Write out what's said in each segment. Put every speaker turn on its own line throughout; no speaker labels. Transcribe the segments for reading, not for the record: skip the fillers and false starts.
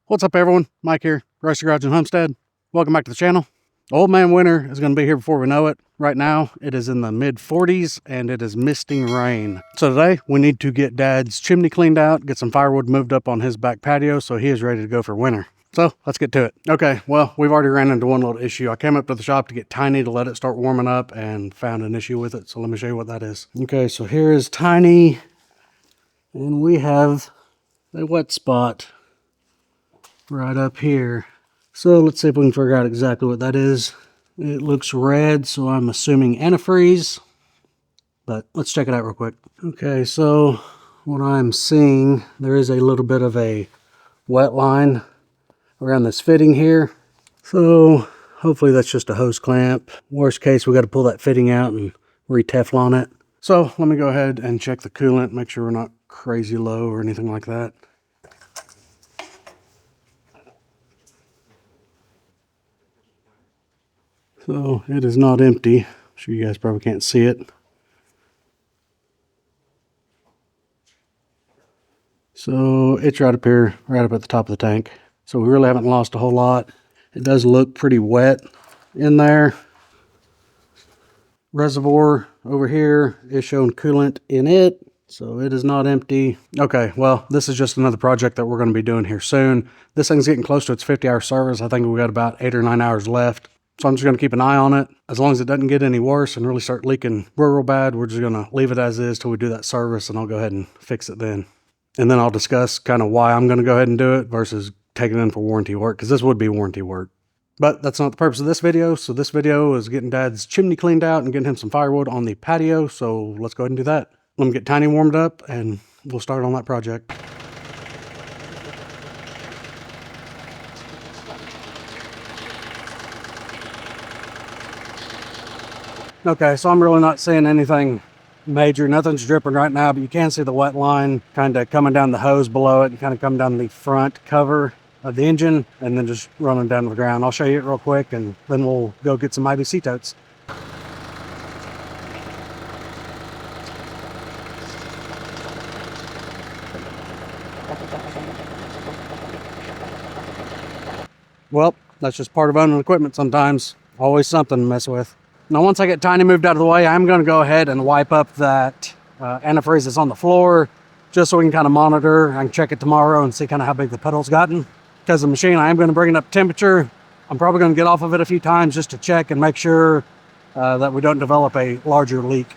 What's up, everyone? Mike here, Rusty Garage and Homestead. Welcome back to the channel. Old man winter is going to be here before we know it. Right now, it is in the mid 40s and it is misting rain. So today, we need to get Dad's chimney cleaned out, get some firewood moved up on his back patio so he is ready to go for winter. So let's get to it. Okay, well, we've already ran into one little issue. I came up to the shop to get Tiny to let it start warming up and found an issue with it. So let me show you what that is. Okay, so here is Tiny, and we have a wet spot right up here. So let's see if we can figure out exactly what that is. It looks red, so I'm assuming antifreeze, but let's check it out real quick. Okay, so what I'm seeing, there is a little bit of a wet line around this fitting here. So hopefully that's just a hose clamp. Worst case, we got to pull that fitting out and re-Teflon it. So let me go ahead and check the coolant, make sure we're not crazy low or anything like that. So it is not empty. I'm sure you guys probably can't see it. So it's right up here, right up at the top of the tank. So we really haven't lost a whole lot. It does look pretty wet in there. Reservoir over here is showing coolant in it. So it is not empty. Okay, well, this is just another project that we're going to be doing here soon. This thing's getting close to its 50-hour service. I think we got about 8 or 9 hours left. So I'm just going to keep an eye on it. As long as it doesn't get any worse and really start leaking real bad, we're just going to leave it as is till we do that service, and I'll go ahead and fix it then. And then I'll discuss kind of why I'm going to go ahead and do it versus taking it in for warranty work, because this would be warranty work. But that's not the purpose of this video. So this video is getting Dad's chimney cleaned out and getting him some firewood on the patio. So let's go ahead and do that. Let me get Tiny warmed up and we'll start on that project. Okay, so I'm really not seeing anything major. Nothing's dripping right now, but you can see the wet line kind of coming down the hose below it and kind of coming down the front cover of the engine and then just running down to the ground. I'll show you it real quick and then we'll go get some IBC totes. Well, that's just part of owning equipment sometimes. Always something to mess with. Now, once I get Tiny moved out of the way, I'm going to go ahead and wipe up that antifreeze that's on the floor, just so we can kind of monitor. I can check it tomorrow and see kind of how big the puddle's gotten. Because the machine, I am going to bring it up temperature. I'm probably going to get off of it a few times just to check and make sure that we don't develop a larger leak.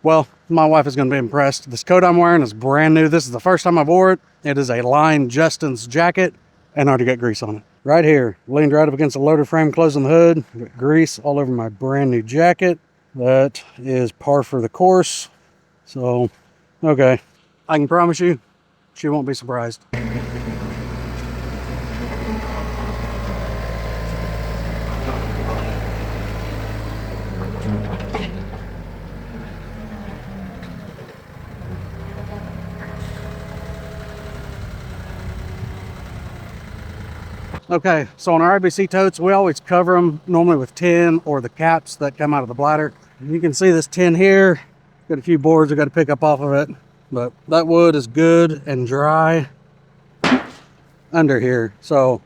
Well, my wife is going to be impressed. This coat I'm wearing is brand new. This is the first time I wore it. It is a Line Justin's jacket, and I already got grease on it. Right here, leaned right up against the loader frame, closing the hood. Got grease all over my brand new jacket. That is par for the course. So, okay. I can promise you, she won't be surprised. Okay, so on our IBC totes, we always cover them normally with tin or the caps that come out of the bladder. You can see this tin here. Got a few boards I got to pick up off of it, but that wood is good and dry under here. So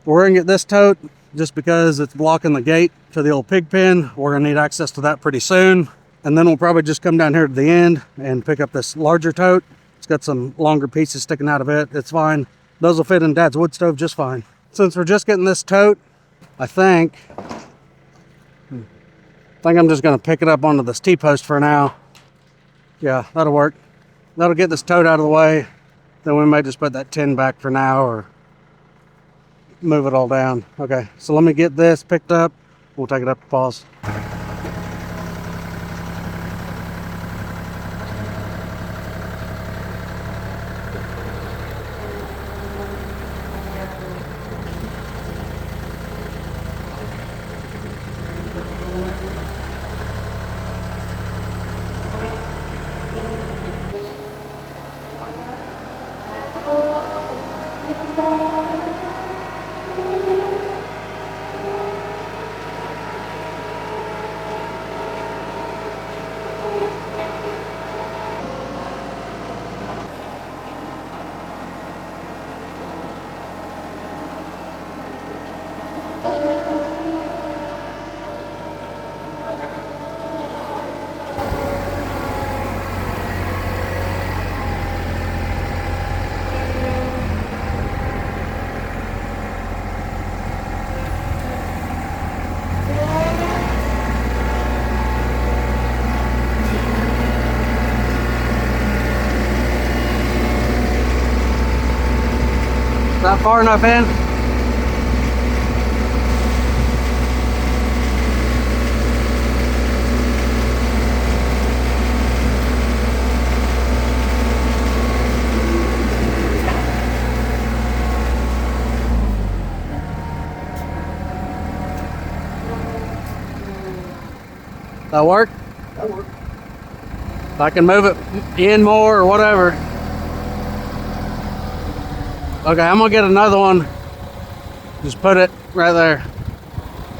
we're gonna get this tote just because it's blocking the gate to the old pig pen. We're gonna need access to that pretty soon. And then we'll probably just come down here to the end and pick up this larger tote. It's got some longer pieces sticking out of it. It's fine. Those will fit in Dad's wood stove just fine. Since we're just getting this tote, I think I'm just going to pick it up onto this T-post for now. Yeah, that'll work. That'll get this tote out of the way. Then we may just put that tin back for now or move it all down. Okay, so let me get this picked up. We'll take it up to pause. Is that far enough in? That work?
That worked.
If I can move it in more or whatever. Okay, I'm gonna get another one. Just put it right there.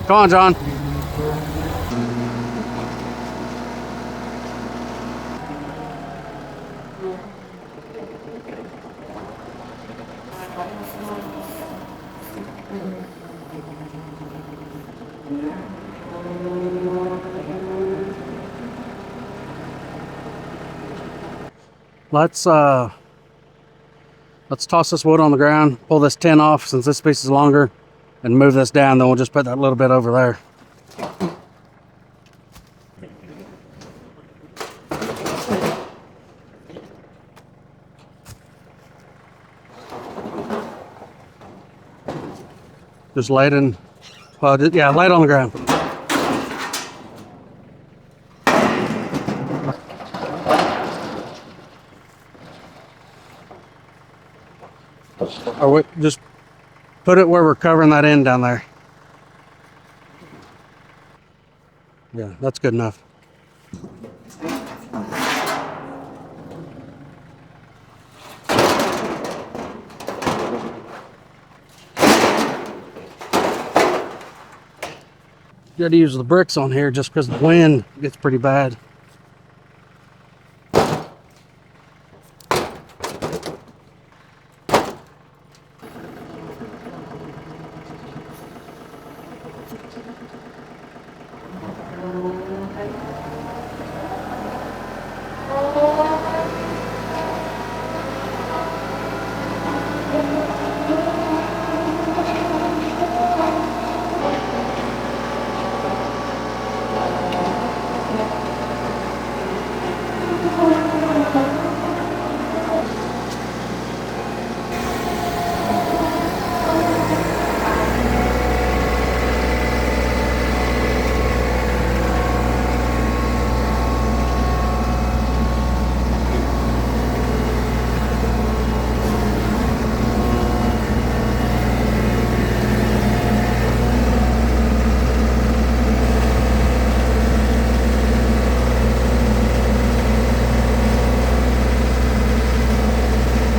Come on, John. Let's toss this wood on the ground, pull this tin off since this piece is longer, and move this down. Then we'll just put that little bit over there. Just lay it in, well, yeah, lay it on the ground. Or we just put it where we're covering that end down there. Yeah, that's good enough. You got to use the bricks on here just because the wind gets pretty bad.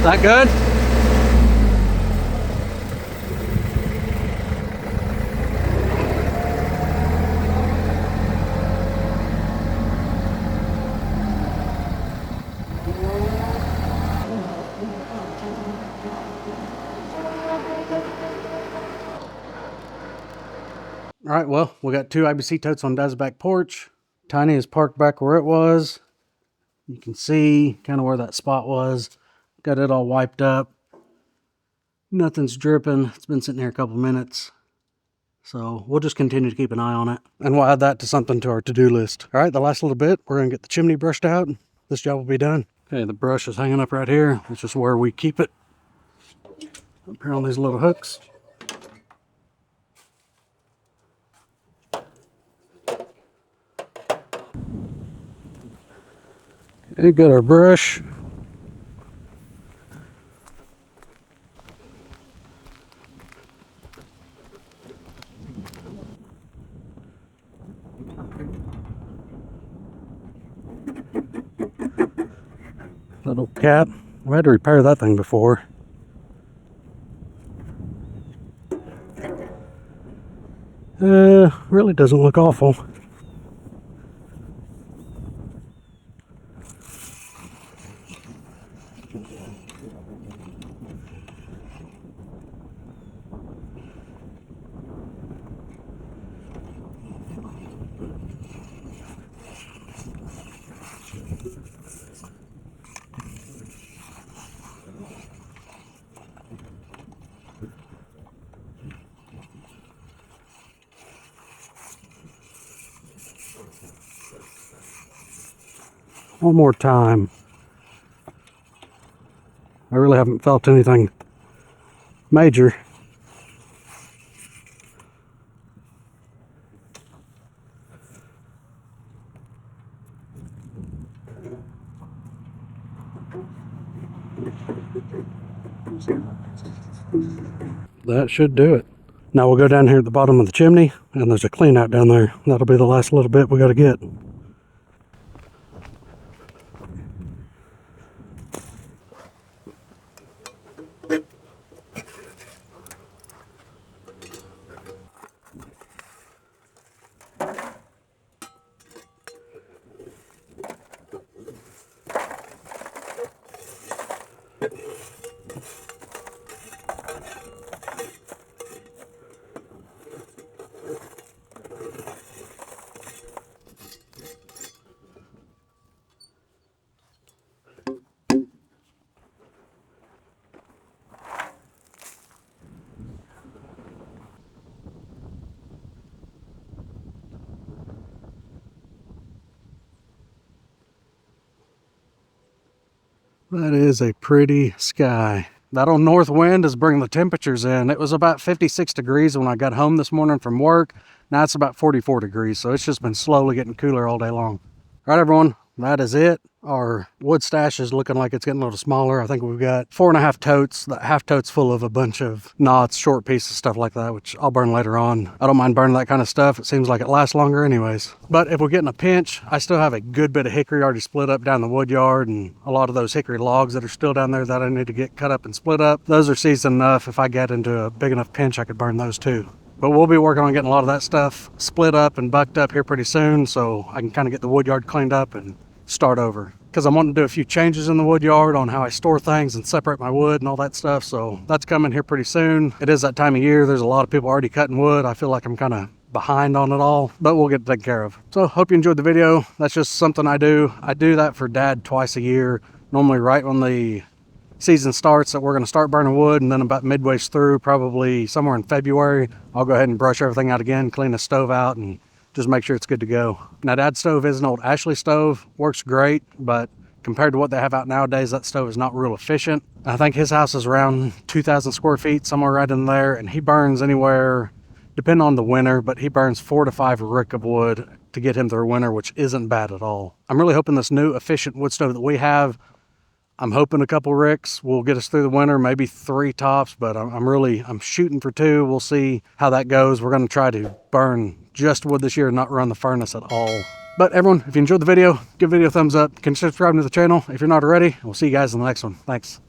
Is that good? All right, well, we got two IBC totes on Dad's back porch. Tiny is parked back where it was. You can see kind of where that spot was. Got it all wiped up. Nothing's dripping. It's been sitting here a couple minutes. So we'll just continue to keep an eye on it. And we'll add that to something to our to-do list. All right, the last little bit, we're gonna get the chimney brushed out. This job will be done. Okay, the brush is hanging up right here. It's just where we keep it. Up here on these little hooks. Okay, got our brush. Little cap. We had to repair that thing before. Really doesn't look awful. One more time. I really haven't felt anything major. That should do it. Now we'll go down here at the bottom of the chimney, and there's a clean out down there. That'll be the last little bit we got to get. That is a pretty sky. That old north wind is bringing the temperatures in. It was about 56 degrees when I got home this morning from work. Now it's about 44 degrees, so it's just been slowly getting cooler all day long. All right, everyone, that is it. Our wood stash is looking like it's getting a little smaller. I think we've got 4.5 totes. That half tote's full of a bunch of knots, short pieces, stuff like that, which I'll burn later on. I don't mind burning that kind of stuff. It seems like it lasts longer anyways. But if we're getting a pinch, I still have a good bit of hickory already split up down the wood yard, and a lot of those hickory logs that are still down there that I need to get cut up and split up. Those are seasoned enough. If I get into a big enough pinch, I could burn those too. But we'll be working on getting a lot of that stuff split up and bucked up here pretty soon, so I can kind of get the wood yard cleaned up and start over. Because I'm wanting to do a few changes in the wood yard on how I store things and separate my wood and all that stuff. So that's coming here pretty soon. It is that time of year. There's a lot of people already cutting wood. I feel like I'm kind of behind on it all, but we'll get it taken care of. So hope you enjoyed the video. That's just something I do. I do that for Dad twice a year. Normally right when the season starts that we're going to start burning wood, and then about midway through, probably somewhere in February, I'll go ahead and brush everything out again, clean the stove out, and just make sure it's good to go. Now, Dad's stove is an old Ashley stove. Works great, but compared to what they have out nowadays, that stove is not real efficient. I think his house is around 2,000 square feet, somewhere right in there, and he burns anywhere, depending on the winter, but he burns 4 to 5 rick of wood to get him through winter, which isn't bad at all. I'm really hoping this new efficient wood stove that we have, I'm hoping a couple ricks will get us through the winter, maybe 3 tops, but I'm shooting for 2. We'll see how that goes. We're going to try to burn just wood this year and not run the furnace at all. But everyone, if you enjoyed the video, give the video a thumbs up. Consider subscribing to the channel if you're not already. We'll see you guys in the next one. Thanks.